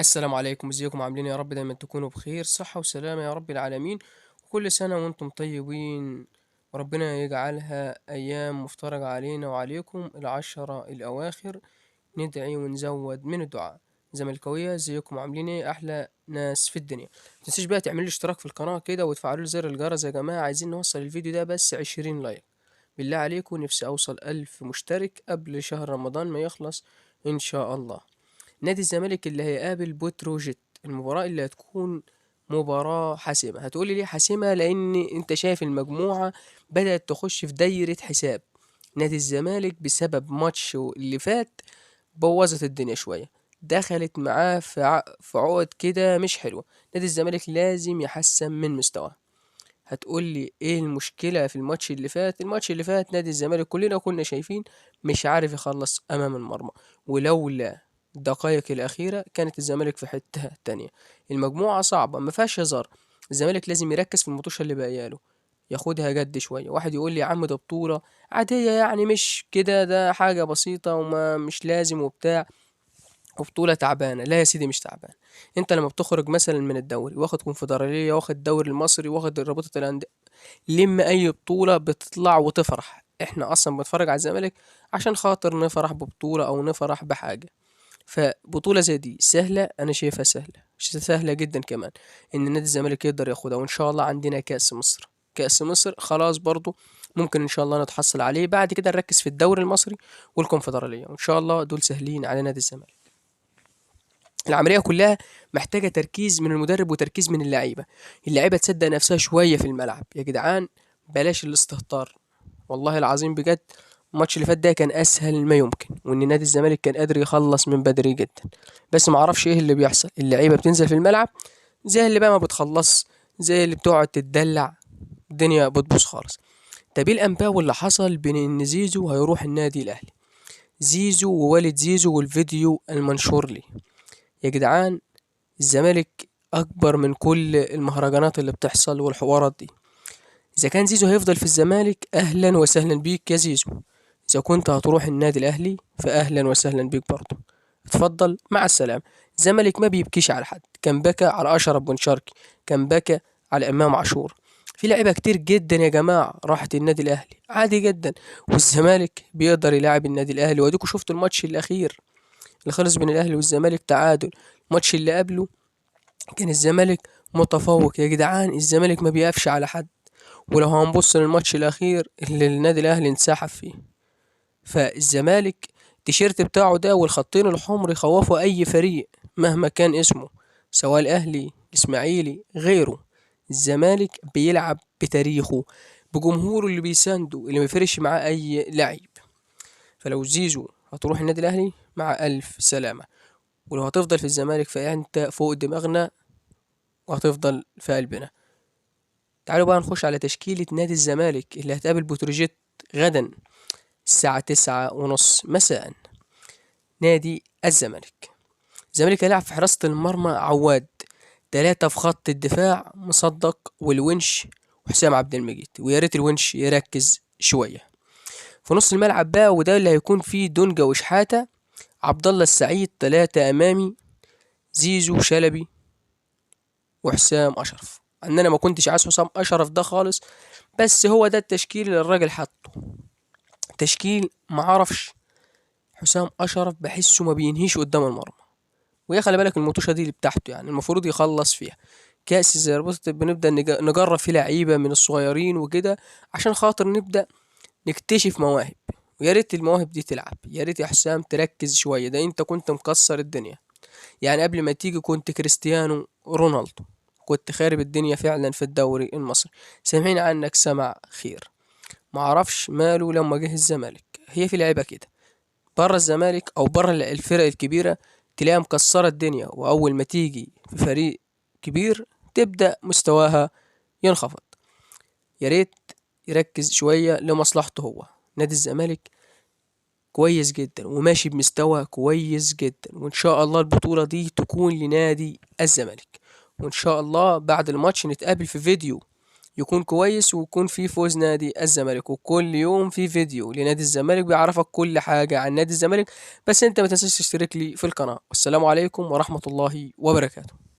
السلام عليكم، ازيكم عاملين إيه؟ يا رب دايما تكونوا بخير صحة وسلامة يا رب العالمين. وكل سنة وانتم طيبين، وربنا يجعلها أيام مفترجة علينا وعليكم العشرة الأواخر. ندعي ونزود من الدعاء. زملكاوية ازيكم عاملين ايه؟ أحلى ناس في الدنيا. متنسيش بقى تعملوا اشتراك في القناة كده وتفعلوا زر الجرس يا جماعة، عايزين نوصل الفيديو ده بس 20 لايك. بالله عليكم نفسي أوصل 1000 مشترك قبل شهر رمضان ما يخلص إن شاء الله. نادي الزمالك اللي هيقابل بتروجيت، المباراة اللي هتكون مباراة حاسمة. هتقولي ليه حاسمة؟ لأن أنت شايف المجموعة بدأت تخش في دايرة حساب. نادي الزمالك بسبب ماتش اللي فات بوظت الدنيا شوية، دخلت معاه في عقد كده مش حلوة. نادي الزمالك لازم يحسن من مستواه. هتقولي ايه المشكلة في الماتش اللي فات؟ الماتش اللي فات نادي الزمالك كلنا كنا شايفين مش عارف يخلص امام المرمى، ولولا الدقايق الأخيرة كانت الزمالك في حتة تانية. المجموعة صعبة ما فيهاش هزار. الزمالك لازم يركز في المطوشة اللي باقياله، ياخدها جد شوية. واحد يقول لي يا عم ده بطولة عادية، يعني مش كده، ده حاجة بسيطة وما مش لازم وبتاع، وبطولة تعبانة. لا يا سيدي مش تعبان. انت لما بتخرج مثلا من الدوري واخد كونفدرالية واخد الدوري المصري واخد رابطة الأندية، لم اي بطولة بتطلع وتفرح. احنا اصلا بنتفرج على الزمالك عشان خاطر نفرح ببطولة او نفرح بحاجة. فبطولة زي دي سهلة؟ أنا شايفها سهلة، سهلة جدا كمان، إن نادي الزمالك يقدر ياخدها. وإن شاء الله عندنا كأس مصر. كأس مصر خلاص برضو ممكن إن شاء الله نتحصل عليه. بعد كده نركز في الدوري المصري والكونفدرالية، وإن شاء الله دول سهلين على نادي الزمالك. العملية كلها محتاجة تركيز من المدرب وتركيز من اللعيبة. اللعيبة تصدق نفسها شوية في الملعب يا جدعان، بلاش الاستهتار. والله العظيم بجد الماتش اللي فات ده كان اسهل ما يمكن، وان نادي الزمالك كان قادر يخلص من بدري جدا. بس ما اعرفش ايه اللي بيحصل، اللعيبه بتنزل في الملعب زي اللي بقى ما بتخلص، زي اللي بتقعد تتدلع، الدنيا بتبوظ خالص. طب ايه الانباء واللي حصل بين ان زيزو هيروح النادي الاهلي؟ زيزو ووالد زيزو والفيديو المنشور لي. يا جدعان الزمالك اكبر من كل المهرجانات اللي بتحصل والحوارات دي. إذا كان زيزو هيفضل في الزمالك أهلا وسهلا بيك يا زيزو. إذا كنت هتروح النادي الأهلي فأهلا وسهلا بيك برضه. اتفضل مع السلامة. الزمالك ما بيبكيش على حد، كان بكى على أشرف بن شرقي، كان بكى على إمام عاشور. في لعيبة كتير جدا يا جماعة راحت النادي الأهلي عادي جدا، والزمالك بيقدر يلاعب النادي الأهلي. واديكوا شفتوا الماتش الأخير اللي خلص بين الأهلي والزمالك تعادل. الماتش اللي قبله كان الزمالك متفوق. يا جدعان الزمالك ما بيقفش على حد. ولو هنبص للماتش الأخير اللي النادي الأهلي انسحب فيه، فالزمالك التيشيرت بتاعه ده والخطين الحمر يخوفوا أي فريق مهما كان اسمه، سواء الأهلي الإسماعيلي غيره. الزمالك بيلعب بتاريخه، بجمهوره اللي بيسانده، اللي ما يفرقش معاه أي لعيب. فلو زيزو هتروح النادي الأهلي مع ألف سلامة، ولو هتفضل في الزمالك فأنت فوق دماغنا وهتفضل في قلبنا. تعالوا بقى نخش على تشكيلة نادي الزمالك اللي هتقابل بتروجيت غدا الساعة 9:30 مساء. نادي الزمالك. الزمالك هيلعب في حراسة المرمى عواد، تلاتة في خط الدفاع مصدق والونش وحسام عبد المجيد، ويا ريت الونش يركز شوية. في نص الملعب بقى وده اللي هيكون فيه دونجا وشحاتة، عبد الله السعيد، تلاتة أمامي زيزو شلبي وحسام أشرف. أن أنا ما كنتش عايز حسام أشرف ده خالص، بس هو ده التشكيل اللي الراجل حطه. تشكيل معرفش، حسام اشرف بحسه ما بينهيش قدام المرمى. ويا خلي بالك المطوشه دي اللي بتاعته، يعني المفروض يخلص فيها. كاس زي رابطة بنبدا نجرب فيه لعيبه من الصغيرين وكده، عشان خاطر نبدا نكتشف مواهب. ويا ريت المواهب دي تلعب. يا ريت يا حسام تركز شويه، ده انت كنت مكسر الدنيا. يعني قبل ما تيجي كنت كريستيانو رونالدو، كنت خارب الدنيا فعلا في الدوري المصري. سامعين عنك سمع خير. معرفش ماله لما جه الزمالك. هي في لعيبه كده بره الزمالك او بره الفرق الكبيره تلاقيها مكسره الدنيا، واول ما تيجي في فريق كبير تبدا مستواها ينخفض. يا ريت يركز شويه لمصلحته هو. نادي الزمالك كويس جدا وماشي بمستوى كويس جدا، وان شاء الله البطوله دي تكون لنادي الزمالك. وان شاء الله بعد الماتش نتقابل في فيديو يكون كويس ويكون في فوز نادي الزمالك، وكل يوم في فيديو لنادي الزمالك بيعرفك كل حاجة عن نادي الزمالك. بس انت ما تنساش تشترك لي في القناة. والسلام عليكم ورحمة الله وبركاته.